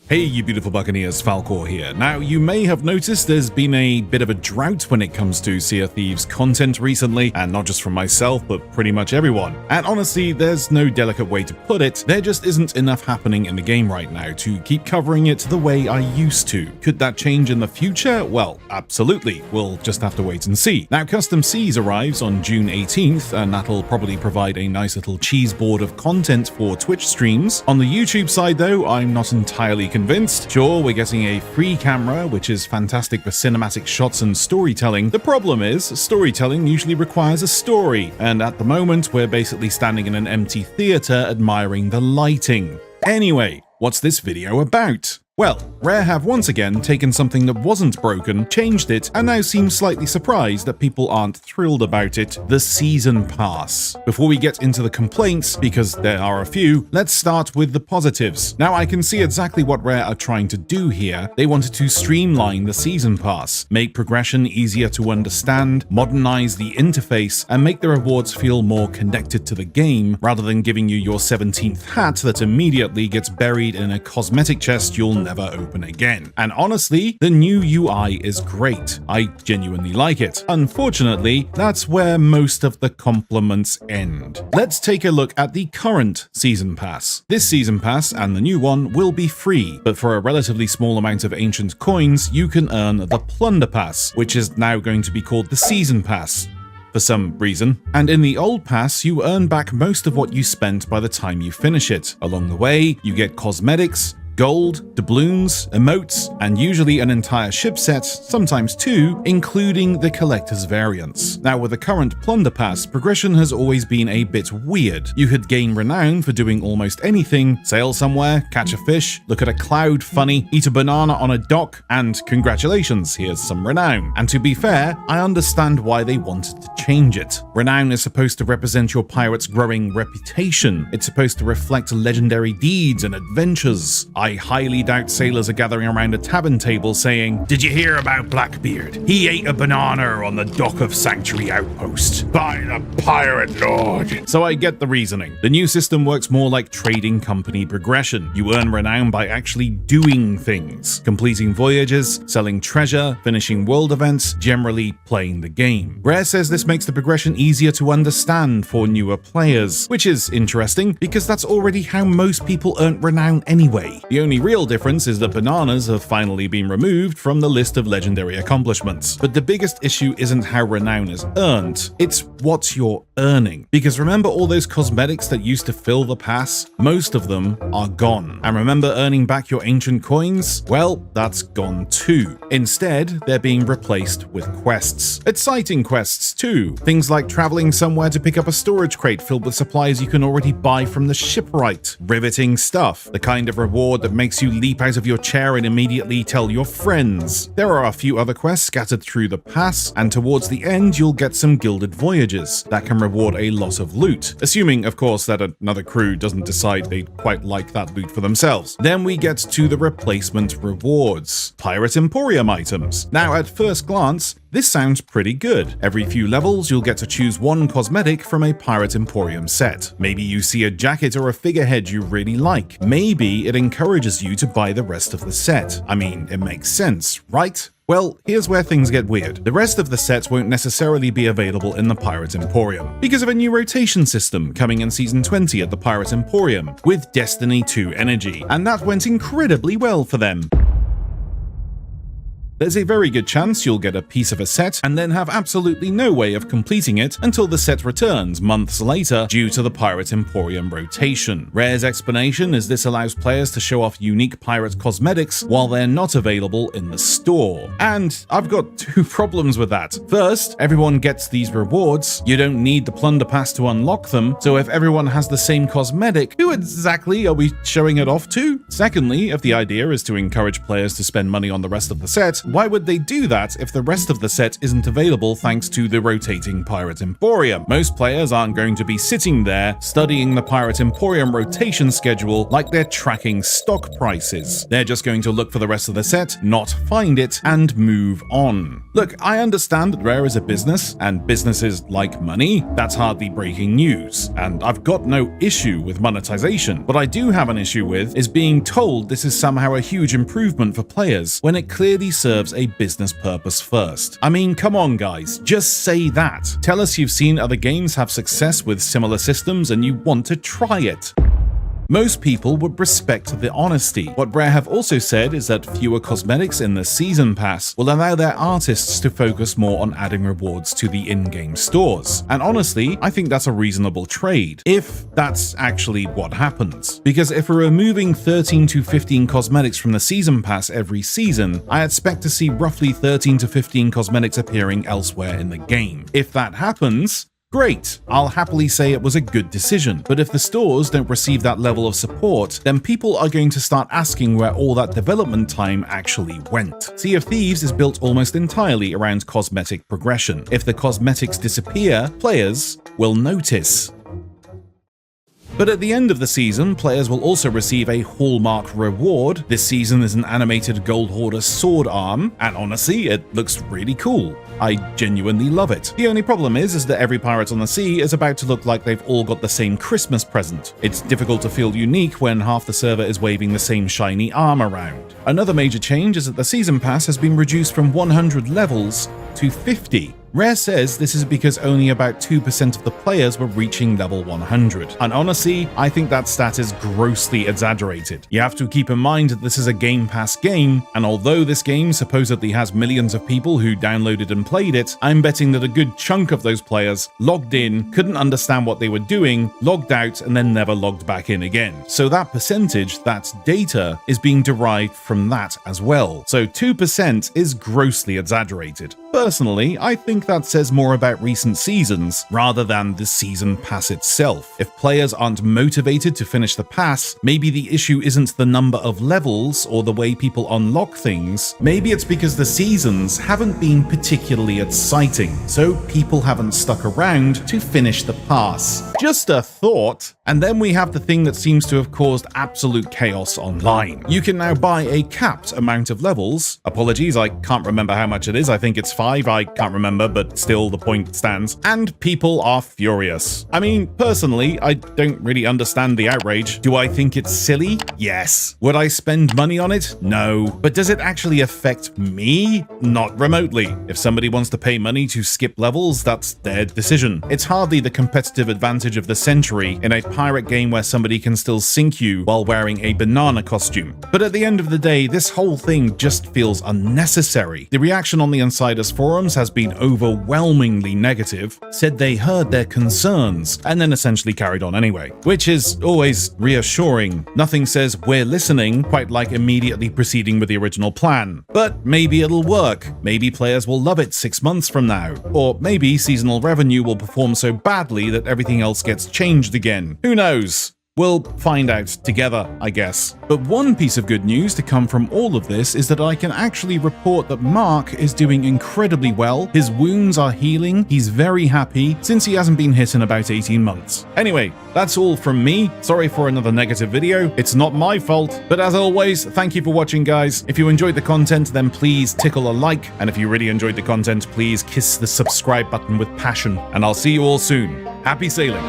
Hey you beautiful Buccaneers, Falcore here. Now you may have noticed there's been a bit of a drought when it comes to Sea of Thieves content recently, and not just from myself but pretty much everyone. And honestly, there's no delicate way to put it, there just isn't enough happening in the game right now to keep covering it the way I used to. Could that change in the future? Well, absolutely, we'll just have to wait and see. Now Custom Seas arrives on June 18th, and that'll probably provide a nice little cheese board of content for Twitch streams. On the YouTube side though, I'm not entirely convinced. Sure, we're getting a free camera, which is fantastic for cinematic shots and storytelling. The problem is, storytelling usually requires a story, and at the moment we're basically standing in an empty theater admiring the lighting. Anyway, what's this video about? Well, Rare have once again taken something that wasn't broken, changed it, and now seem slightly surprised that people aren't thrilled about it: the Season Pass. Before we get into the complaints, because there are a few, let's start with the positives. Now I can see exactly what Rare are trying to do here. They wanted to streamline the Season Pass, make progression easier to understand, modernize the interface, and make the rewards feel more connected to the game, rather than giving you your 17th hat that immediately gets buried in a cosmetic chest you'll never open again. And honestly, the new UI is great. I genuinely like it. Unfortunately, that's where most of the compliments end. Let's take a look at the current Season Pass. This Season Pass and the new one will be free, but for a relatively small amount of ancient coins, you can earn the Plunder Pass, which is now going to be called the Season Pass for some reason. And in the old pass, you earn back most of what you spent by the time you finish it. Along the way, you get cosmetics, gold, doubloons, emotes, and usually an entire ship set, sometimes two, including the collector's variants. Now with the current Plunder Pass, progression has always been a bit weird. You could gain renown for doing almost anything: sail somewhere, catch a fish, look at a cloud funny, eat a banana on a dock, and congratulations, here's some renown. And to be fair, I understand why they wanted to change it. Renown is supposed to represent your pirate's growing reputation. It's supposed to reflect legendary deeds and adventures. I highly doubt sailors are gathering around a tavern table saying, "Did you hear about Blackbeard? He ate a banana on the dock of Sanctuary Outpost. By the pirate lord." So I get the reasoning. The new system works more like trading company progression. You earn renown by actually doing things, completing voyages, selling treasure, finishing world events, generally playing the game. Rare says this makes the progression easier to understand for newer players, which is interesting because that's already how most people earn renown anyway. The only real difference is that bananas have finally been removed from the list of legendary accomplishments. But the biggest issue isn't how renown is earned, it's what you're earning. Because remember all those cosmetics that used to fill the pass? Most of them are gone. And remember earning back your ancient coins? Well, that's gone too. Instead, they're being replaced with quests. Exciting quests too. Things like traveling somewhere to pick up a storage crate filled with supplies you can already buy from the shipwright. Riveting stuff. The kind of reward that makes you leap out of your chair and immediately tell your friends. There are a few other quests scattered through the pass, and towards the end you'll get some gilded voyages that can reward a lot of loot, assuming of course that another crew doesn't decide they'd quite like that loot for themselves. Then we get to the replacement rewards, Pirate Emporium items. Now at first glance, this sounds pretty good. Every few levels, you'll get to choose one cosmetic from a Pirate Emporium set. Maybe you see a jacket or a figurehead you really like. Maybe it encourages you to buy the rest of the set. I mean, it makes sense, right? Well, here's where things get weird. The rest of the sets won't necessarily be available in the Pirate Emporium, because of a new rotation system coming in Season 20 at the Pirate Emporium, with Destiny 2 energy, and that went incredibly well for them. There's a very good chance you'll get a piece of a set and then have absolutely no way of completing it until the set returns months later due to the Pirate Emporium rotation. Rare's explanation is this allows players to show off unique pirate cosmetics while they're not available in the store. And I've got two problems with that. First, everyone gets these rewards. You don't need the Plunder Pass to unlock them, so if everyone has the same cosmetic, who exactly are we showing it off to? Secondly, if the idea is to encourage players to spend money on the rest of the set, why would they do that if the rest of the set isn't available thanks to the rotating Pirate Emporium? Most players aren't going to be sitting there studying the Pirate Emporium rotation schedule like they're tracking stock prices. They're just going to look for the rest of the set, not find it, and move on. Look, I understand that Rare is a business, and businesses like money. That's hardly breaking news, and I've got no issue with monetization. What I do have an issue with is being told this is somehow a huge improvement for players when it clearly serves a business purpose first. I mean, come on guys, just say that. Tell us you've seen other games have success with similar systems and you want to try it. Most people would respect the honesty. What Rare have also said is that fewer cosmetics in the Season Pass will allow their artists to focus more on adding rewards to the in-game stores. And honestly, I think that's a reasonable trade, if that's actually what happens. Because if we're removing 13 to 15 cosmetics from the Season Pass every season, I expect to see roughly 13 to 15 cosmetics appearing elsewhere in the game. If that happens, great, I'll happily say it was a good decision, but if the stores don't receive that level of support, then people are going to start asking where all that development time actually went. Sea of Thieves is built almost entirely around cosmetic progression. If the cosmetics disappear, players will notice. But at the end of the season, players will also receive a hallmark reward. This season is an animated Gold Hoarder sword arm, and honestly, it looks really cool. I genuinely love it. The only problem is that every pirate on the sea is about to look like they've all got the same Christmas present. It's difficult to feel unique when half the server is waving the same shiny arm around. Another major change is that the Season Pass has been reduced from 100 levels to 50. Rare says this is because only about 2% of the players were reaching level 100. And honestly, I think that stat is grossly exaggerated. You have to keep in mind that this is a Game Pass game, and although this game supposedly has millions of people who downloaded and played it, I'm betting that a good chunk of those players logged in, couldn't understand what they were doing, logged out, and then never logged back in again. So that percentage, that data, is being derived from that as well. So 2% is grossly exaggerated. Personally, I think that says more about recent seasons rather than the season pass itself. If players aren't motivated to finish the pass, maybe the issue isn't the number of levels or the way people unlock things. Maybe it's because the seasons haven't been particularly exciting, so people haven't stuck around to finish the pass. Just a thought. And then we have the thing that seems to have caused absolute chaos online. You can now buy a capped amount of levels. Apologies, I can't remember how much it is. I think it's 5, I can't remember, but still the point stands. And people are furious. I mean, personally, I don't really understand the outrage. Do I think it's silly? Yes. Would I spend money on it? No. But does it actually affect me? Not remotely. If somebody wants to pay money to skip levels, that's their decision. It's hardly the competitive advantage of the century in a pirate game where somebody can still sink you while wearing a banana costume. But at the end of the day, this whole thing just feels unnecessary. The reaction on the Insiders forums has been overwhelmingly negative, said they heard their concerns, and then essentially carried on anyway, which is always reassuring. Nothing says we're listening quite like immediately proceeding with the original plan. But maybe it'll work. Maybe players will love it 6 months from now. Or maybe seasonal revenue will perform so badly that everything else gets changed again. Who knows? We'll find out together, I guess. But one piece of good news to come from all of this is that I can actually report that Mark is doing incredibly well. His wounds are healing. He's very happy since he hasn't been hit in about 18 months. Anyway, that's all from me. Sorry for another negative video. It's not my fault. But as always, thank you for watching, guys. If you enjoyed the content, then please tickle a like. And if you really enjoyed the content, please kiss the subscribe button with passion. And I'll see you all soon. Happy sailing.